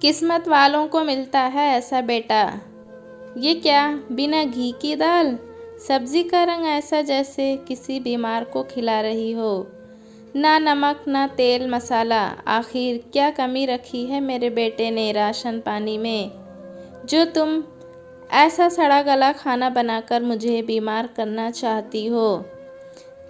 किस्मत वालों को मिलता है ऐसा बेटा। ये क्या, बिना घी की दाल? सब्जी का रंग ऐसा जैसे किसी बीमार को खिला रही हो। ना नमक ना तेल मसाला। आखिर क्या कमी रखी है मेरे बेटे ने राशन पानी में, जो तुम ऐसा सड़ा गला खाना बनाकर मुझे बीमार करना चाहती हो।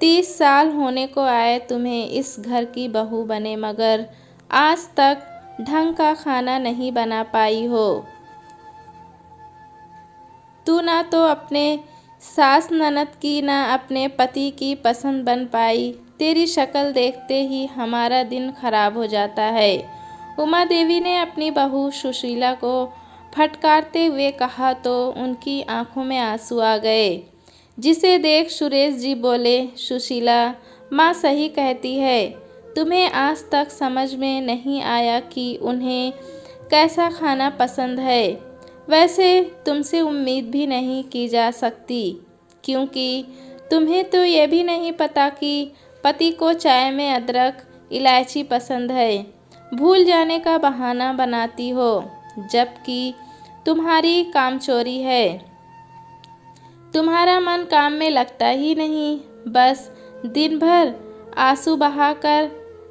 30 साल होने को आए तुम्हें इस घर की बहू बने, मगर आज तक ढंग का खाना नहीं बना पाई हो। तू ना तो अपने सास ननद की ना अपने पति की पसंद बन पाई। तेरी शक्ल देखते ही हमारा दिन खराब हो जाता है। उमा देवी ने अपनी बहू सुशीला को फटकारते हुए कहा तो उनकी आंखों में आंसू आ गए, जिसे देख सुरेश जी बोले, सुशीला माँ सही कहती है। तुम्हें आज तक समझ में नहीं आया कि उन्हें कैसा खाना पसंद है। वैसे तुमसे उम्मीद भी नहीं की जा सकती, क्योंकि तुम्हें तो ये भी नहीं पता कि पति को चाय में अदरक इलायची पसंद है। भूल जाने का बहाना बनाती हो, जबकि तुम्हारी कामचोरी है। तुम्हारा मन काम में लगता ही नहीं, बस दिन भर आंसू बहाकर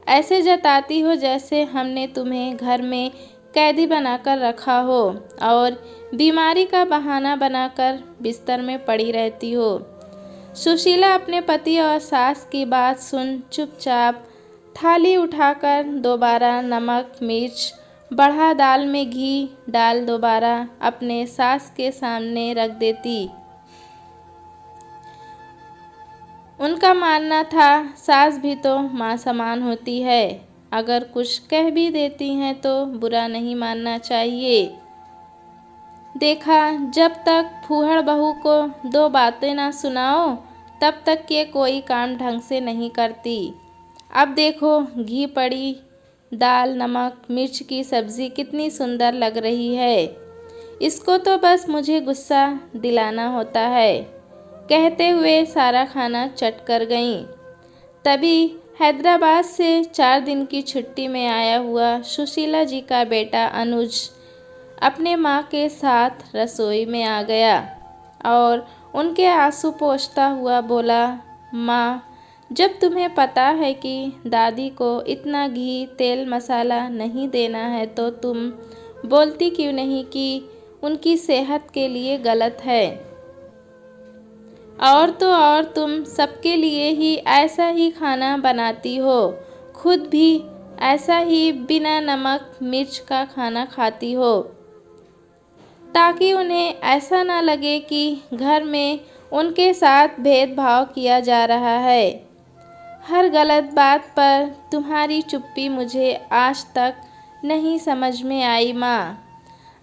ऐसे जताती हो जैसे हमने तुम्हें घर में कैदी बनाकर रखा हो और बीमारी का बहाना बनाकर बिस्तर में पड़ी रहती हो। सुशीला अपने पति और सास की बात सुन चुपचाप थाली उठाकर दोबारा नमक मिर्च बढ़ा दाल में घी डाल दोबारा अपने सास के सामने रख देती। उनका मानना था सास भी तो माँ समान होती है, अगर कुछ कह भी देती हैं तो बुरा नहीं मानना चाहिए। देखा, जब तक फूहड़ बहू को 2 बातें ना सुनाओ तब तक ये कोई काम ढंग से नहीं करती। अब देखो, घी पड़ी दाल नमक मिर्च की सब्ज़ी कितनी सुंदर लग रही है। इसको तो बस मुझे गुस्सा दिलाना होता है, कहते हुए सारा खाना चट कर गईं। तभी हैदराबाद से 4 दिन की छुट्टी में आया हुआ सुशीला जी का बेटा अनुज अपने माँ के साथ रसोई में आ गया और उनके आंसू पोंछता हुआ बोला, माँ, जब तुम्हें पता है कि दादी को इतना घी तेल मसाला नहीं देना है तो तुम बोलती क्यों नहीं कि उनकी सेहत के लिए गलत है। और तो और तुम सबके लिए ही ऐसा ही खाना बनाती हो, खुद भी ऐसा ही बिना नमक मिर्च का खाना खाती हो, ताकि उन्हें ऐसा ना लगे कि घर में उनके साथ भेदभाव किया जा रहा है। हर गलत बात पर तुम्हारी चुप्पी मुझे आज तक नहीं समझ में आई माँ।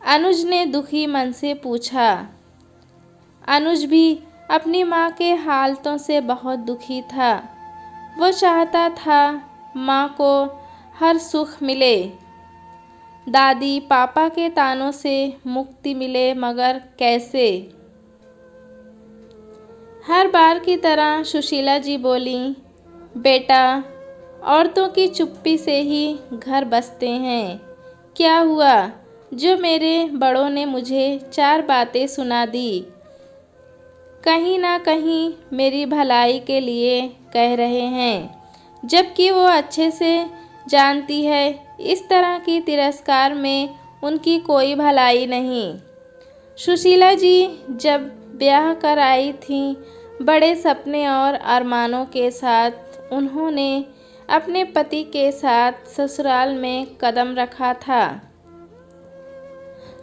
अनुज ने दुखी मन से पूछा। अनुज भी अपनी माँ के हालतों से बहुत दुखी था। वो चाहता था माँ को हर सुख मिले, दादी पापा के तानों से मुक्ति मिले, मगर कैसे? हर बार की तरह सुशीला जी बोली, बेटा, औरतों की चुप्पी से ही घर बसते हैं। क्या हुआ जो मेरे बड़ों ने मुझे 4 बातें सुना दी, कहीं ना कहीं मेरी भलाई के लिए कह रहे हैं, जबकि वो अच्छे से जानती है इस तरह की तिरस्कार में उनकी कोई भलाई नहीं। सुशीला जी जब ब्याह कर आई थीं, बड़े सपने और अरमानों के साथ उन्होंने अपने पति के साथ ससुराल में कदम रखा था।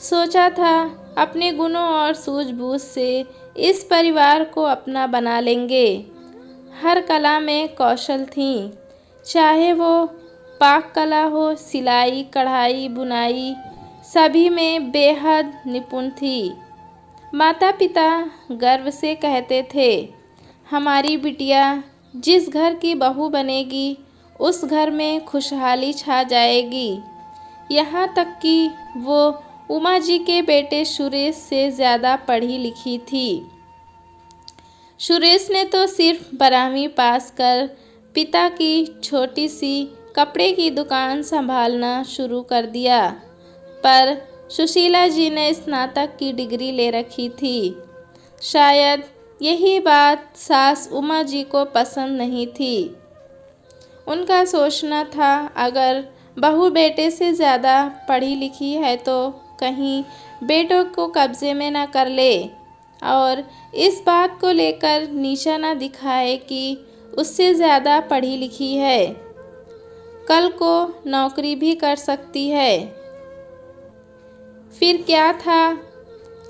सोचा था अपने गुणों और सूझबूझ से इस परिवार को अपना बना लेंगे। हर कला में कौशल थी, चाहे वो पाक कला हो, सिलाई कढ़ाई बुनाई, सभी में बेहद निपुण थी। माता पिता गर्व से कहते थे, हमारी बिटिया जिस घर की बहू बनेगी उस घर में खुशहाली छा जाएगी। यहाँ तक कि वो उमा जी के बेटे सुरेश से ज़्यादा पढ़ी लिखी थी। सुरेश ने तो सिर्फ 12वीं पास कर पिता की छोटी सी कपड़े की दुकान संभालना शुरू कर दिया। पर सुशीला जी ने स्नातक की डिग्री ले रखी थी। शायद यही बात सास उमा जी को पसंद नहीं थी। उनका सोचना था अगर बहू बेटे से ज़्यादा पढ़ी लिखी है तो कहीं बेटों को कब्जे में न कर ले और इस बात को लेकर नीचा न दिखाए कि उससे ज़्यादा पढ़ी लिखी है, कल को नौकरी भी कर सकती है। फिर क्या था,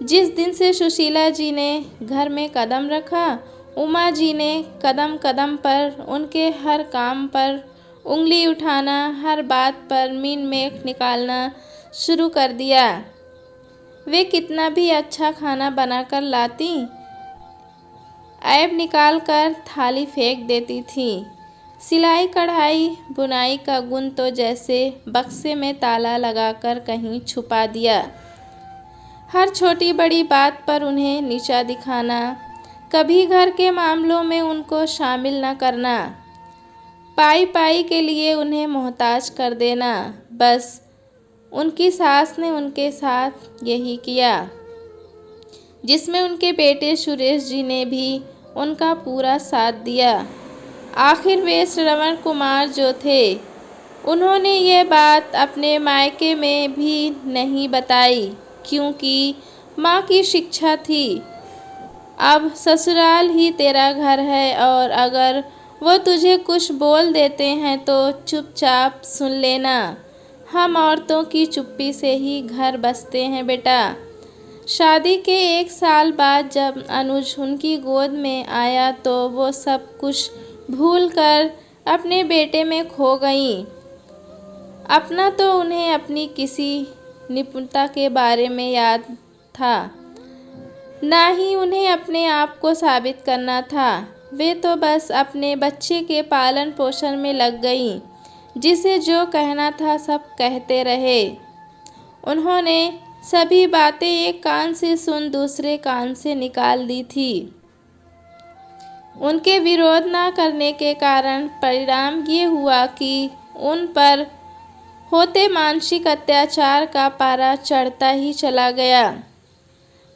जिस दिन से सुशीला जी ने घर में कदम रखा, उमा जी ने कदम कदम पर उनके हर काम पर उंगली उठाना, हर बात पर मीन मेख निकालना शुरू कर दिया। वे कितना भी अच्छा खाना बनाकर लाती, ऐब निकाल कर थाली फेंक देती थी। सिलाई कढ़ाई बुनाई का गुण तो जैसे बक्से में ताला लगाकर कहीं छुपा दिया। हर छोटी बड़ी बात पर उन्हें नीचा दिखाना, कभी घर के मामलों में उनको शामिल न करना, पाई पाई के लिए उन्हें मोहताज कर देना। बस उनकी सास ने उनके साथ यही किया, जिसमें उनके बेटे सुरेश जी ने भी उनका पूरा साथ दिया। आखिर वे श्रवण कुमार जो थे, उन्होंने ये बात अपने मायके में भी नहीं बताई, क्योंकि माँ की शिक्षा थी, अब ससुराल ही तेरा घर है और अगर वो तुझे कुछ बोल देते हैं तो चुपचाप सुन लेना। हम औरतों की चुप्पी से ही घर बसते हैं बेटा। शादी के 1 साल बाद जब अनुज उनकी गोद में आया तो वो सब कुछ भूलकर अपने बेटे में खो गईं। अपना तो उन्हें अपनी किसी निपुणता के बारे में याद था, ना ही उन्हें अपने आप को साबित करना था। वे तो बस अपने बच्चे के पालन पोषण में लग गईं, जिसे जो कहना था सब कहते रहे। उन्होंने सभी बातें एक कान से सुन दूसरे कान से निकाल दी थी। उनके विरोध न करने के कारण परिणाम ये हुआ कि उन पर होते मानसिक अत्याचार का पारा चढ़ता ही चला गया।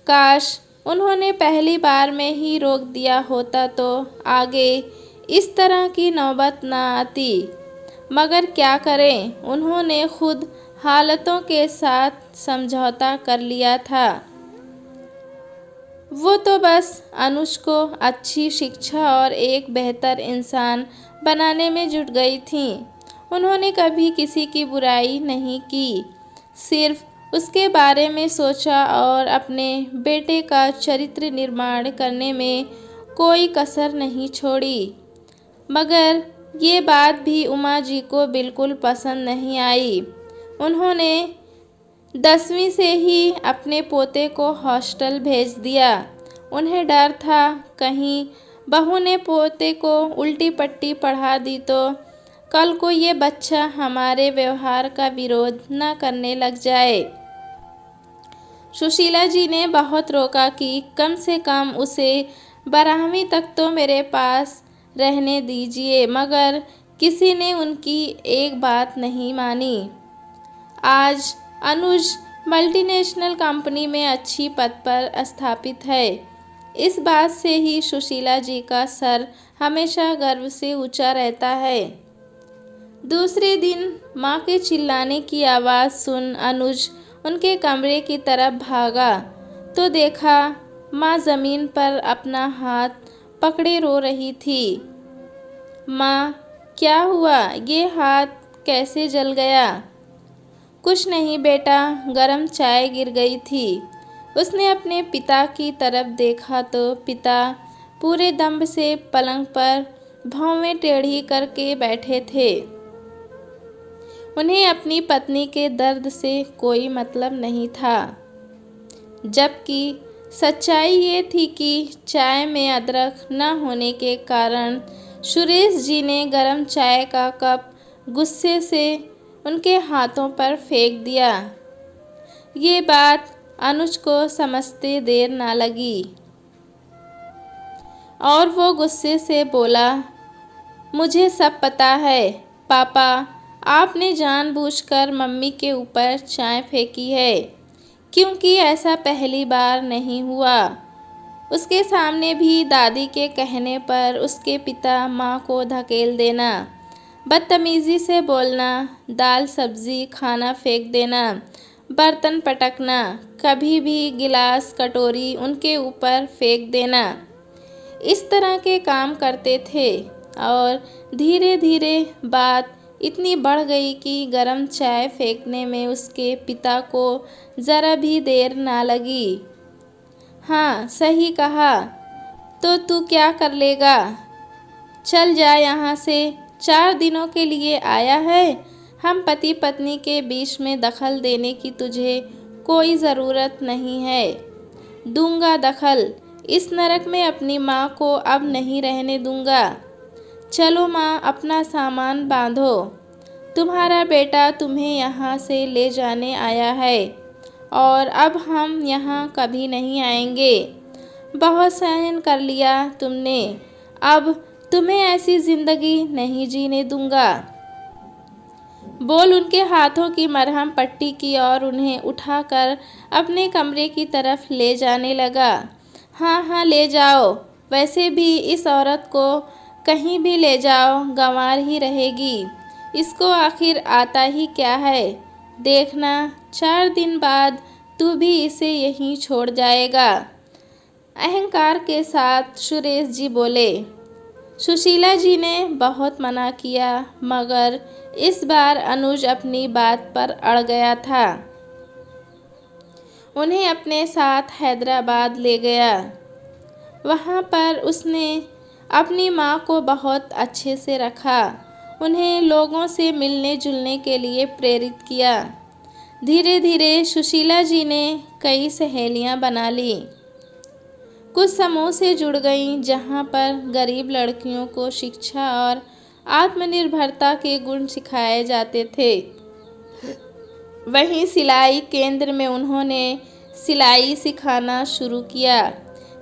काश उन्होंने पहली बार में ही रोक दिया होता तो आगे इस तरह की नौबत न आती, मगर क्या करें, उन्होंने खुद हालातों के साथ समझौता कर लिया था। वो तो बस अनुज को अच्छी शिक्षा और एक बेहतर इंसान बनाने में जुट गई थीं। उन्होंने कभी किसी की बुराई नहीं की, सिर्फ उसके बारे में सोचा और अपने बेटे का चरित्र निर्माण करने में कोई कसर नहीं छोड़ी। मगर ये बात भी उमा जी को बिल्कुल पसंद नहीं आई। उन्होंने 10वीं से ही अपने पोते को हॉस्टल भेज दिया। उन्हें डर था कहीं बहू ने पोते को उल्टी पट्टी पढ़ा दी तो कल को ये बच्चा हमारे व्यवहार का विरोध न करने लग जाए। सुशीला जी ने बहुत रोका कि कम से कम उसे 12वीं तक तो मेरे पास रहने दीजिए, मगर किसी ने उनकी एक बात नहीं मानी। आज अनुज मल्टीनेशनल कंपनी में अच्छी पद पर स्थापित है। इस बात से ही सुशीला जी का सर हमेशा गर्व से ऊंचा रहता है। दूसरे दिन माँ के चिल्लाने की आवाज़ सुन अनुज उनके कमरे की तरफ भागा तो देखा माँ ज़मीन पर अपना हाथ पकड़े रो रही थी। माँ, क्या हुआ? ये हाथ कैसे जल गया? कुछ नहीं बेटा, गरम चाय गिर गई थी। उसने अपने पिता की तरफ देखा तो पिता पूरे दम्भ से पलंग पर भौवें टेढ़ी करके बैठे थे। उन्हें अपनी पत्नी के दर्द से कोई मतलब नहीं था, जबकि सच्चाई ये थी कि चाय में अदरक न होने के कारण सुरेश जी ने गरम चाय का कप गुस्से से उनके हाथों पर फेंक दिया। ये बात अनुज को समझते देर ना लगी और वो गुस्से से बोला, मुझे सब पता है पापा, आपने जानबूझकर मम्मी के ऊपर चाय फेंकी है, क्योंकि ऐसा पहली बार नहीं हुआ। उसके सामने भी दादी के कहने पर उसके पिता माँ को धकेल देना, बदतमीज़ी से बोलना, दाल सब्ज़ी खाना फेंक देना, बर्तन पटकना, कभी भी गिलास कटोरी उनके ऊपर फेंक देना, इस तरह के काम करते थे। और धीरे धीरे बात इतनी बढ़ गई कि गरम चाय फेंकने में उसके पिता को ज़रा भी देर ना लगी। हाँ, सही कहा। तो तू क्या कर लेगा? चल जा यहाँ से। 4 दिनों के लिए आया है। हम पति पत्नी के बीच में दखल देने की तुझे कोई ज़रूरत नहीं है। दूंगा दखल। इस नरक में अपनी माँ को अब नहीं रहने दूंगा। चलो माँ, अपना सामान बांधो। तुम्हारा बेटा तुम्हें यहाँ से ले जाने आया है और अब हम यहाँ कभी नहीं आएंगे। बहुत सहन कर लिया तुमने, अब तुम्हें ऐसी ज़िंदगी नहीं जीने दूंगा। बोल उनके हाथों की मरहम पट्टी की और उन्हें उठाकर अपने कमरे की तरफ ले जाने लगा। हाँ हाँ, ले जाओ। वैसे भी इस औरत को कहीं भी ले जाओ, गंवार ही रहेगी। इसको आखिर आता ही क्या है? देखना, 4 दिन बाद तू भी इसे यहीं छोड़ जाएगा। अहंकार के साथ सुरेश जी बोले। सुशीला जी ने बहुत मना किया, मगर इस बार अनुज अपनी बात पर अड़ गया था। उन्हें अपने साथ हैदराबाद ले गया। वहाँ पर उसने अपनी माँ को बहुत अच्छे से रखा, उन्हें लोगों से मिलने जुलने के लिए प्रेरित किया। धीरे धीरे सुशीला जी ने कई सहेलियाँ बना ली, कुछ समूह से जुड़ गईं जहाँ पर गरीब लड़कियों को शिक्षा और आत्मनिर्भरता के गुण सिखाए जाते थे। वहीं सिलाई केंद्र में उन्होंने सिलाई सिखाना शुरू किया।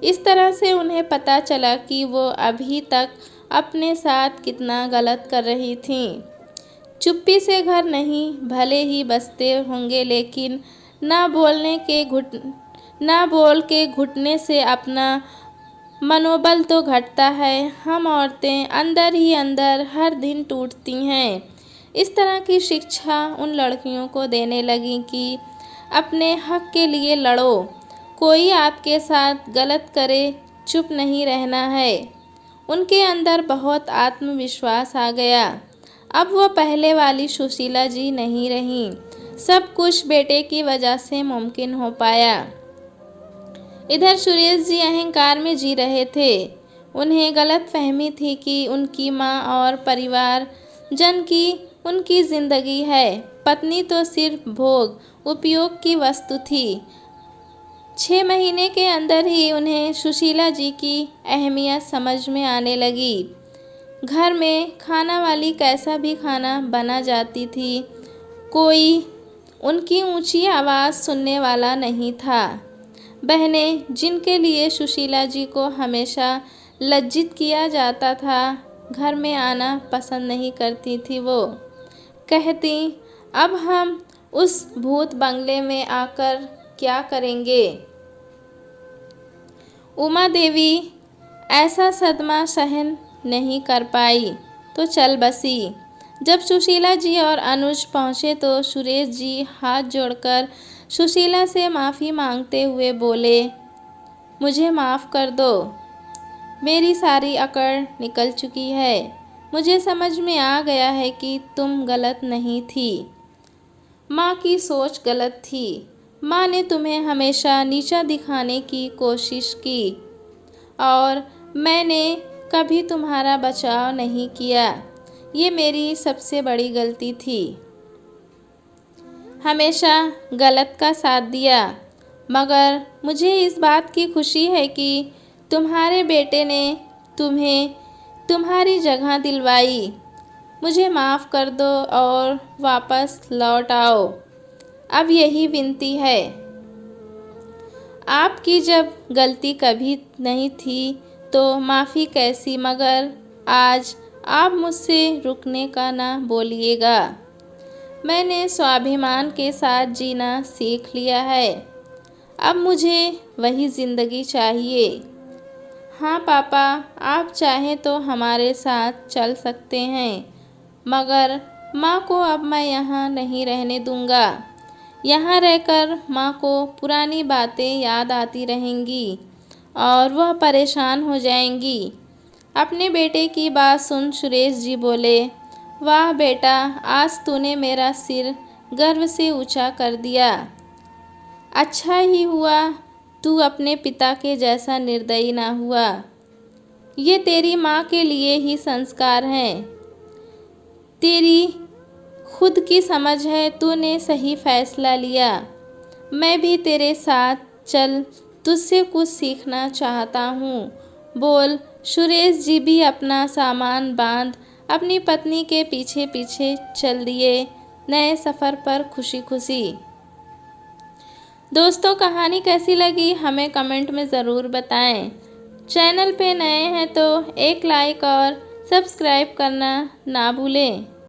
इस तरह से उन्हें पता चला कि वो अभी तक अपने साथ कितना गलत कर रही थीं। चुप्पी से घर नहीं भले ही बसते होंगे, लेकिन ना बोल के घुटने से अपना मनोबल तो घटता है। हम औरतें अंदर ही अंदर हर दिन टूटती हैं। इस तरह की शिक्षा उन लड़कियों को देने लगी कि अपने हक के लिए लड़ो। कोई आपके साथ गलत करे, चुप नहीं रहना है। उनके अंदर बहुत आत्मविश्वास आ गया। अब वो पहले वाली सुशीला जी नहीं रहीं। सब कुछ बेटे की वजह से मुमकिन हो पाया। इधर सुरेश जी अहंकार में जी रहे थे। उन्हें गलत फहमी थी कि उनकी माँ और परिवार जन की उनकी जिंदगी है। पत्नी तो सिर्फ भोग उपयोग की वस्तु थी। 6 महीने के अंदर ही उन्हें सुशीला जी की अहमियत समझ में आने लगी। घर में खाना वाली कैसा भी खाना बना जाती थी, कोई उनकी ऊंची आवाज़ सुनने वाला नहीं था। बहनें, जिनके लिए सुशीला जी को हमेशा लज्जित किया जाता था, घर में आना पसंद नहीं करती थी। वो कहती, अब हम उस भूत बंगले में आकर क्या करेंगे। उमा देवी ऐसा सदमा सहन नहीं कर पाई तो चल बसी। जब सुशीला जी और अनुज पहुँचे तो सुरेश जी हाथ जोड़कर सुशीला से माफ़ी मांगते हुए बोले, मुझे माफ़ कर दो। मेरी सारी अकड़ निकल चुकी है। मुझे समझ में आ गया है कि तुम गलत नहीं थी। माँ की सोच गलत थी। माँ ने तुम्हें हमेशा नीचा दिखाने की कोशिश की और मैंने कभी तुम्हारा बचाव नहीं किया। ये मेरी सबसे बड़ी गलती थी। हमेशा गलत का साथ दिया, मगर मुझे इस बात की खुशी है कि तुम्हारे बेटे ने तुम्हें तुम्हारी जगह दिलवाई। मुझे माफ़ कर दो और वापस लौट आओ। अब यही विनती है। आपकी जब गलती कभी नहीं थी तो माफ़ी कैसी, मगर आज आप मुझसे रुकने का ना बोलिएगा। मैंने स्वाभिमान के साथ जीना सीख लिया है। अब मुझे वही ज़िंदगी चाहिए। हाँ पापा, आप चाहें तो हमारे साथ चल सकते हैं, मगर माँ को अब मैं यहाँ नहीं रहने दूँगा। यहाँ रहकर माँ को पुरानी बातें याद आती रहेंगी और वह परेशान हो जाएंगी। अपने बेटे की बात सुन सुरेश जी बोले, वाह बेटा, आज तूने मेरा सिर गर्व से ऊंचा कर दिया। अच्छा ही हुआ तू अपने पिता के जैसा निर्दयी ना हुआ। ये तेरी माँ के लिए ही संस्कार हैं। तेरी खुद की समझ है, तूने सही फैसला लिया। मैं भी तेरे साथ चल तुझसे कुछ सीखना चाहता हूँ। बोल। सुरेश जी भी अपना सामान बांध अपनी पत्नी के पीछे पीछे चल दिए नए सफ़र पर खुशी खुशी। दोस्तों, कहानी कैसी लगी हमें कमेंट में ज़रूर बताएं। चैनल पे नए हैं तो एक लाइक और सब्सक्राइब करना ना भूलें।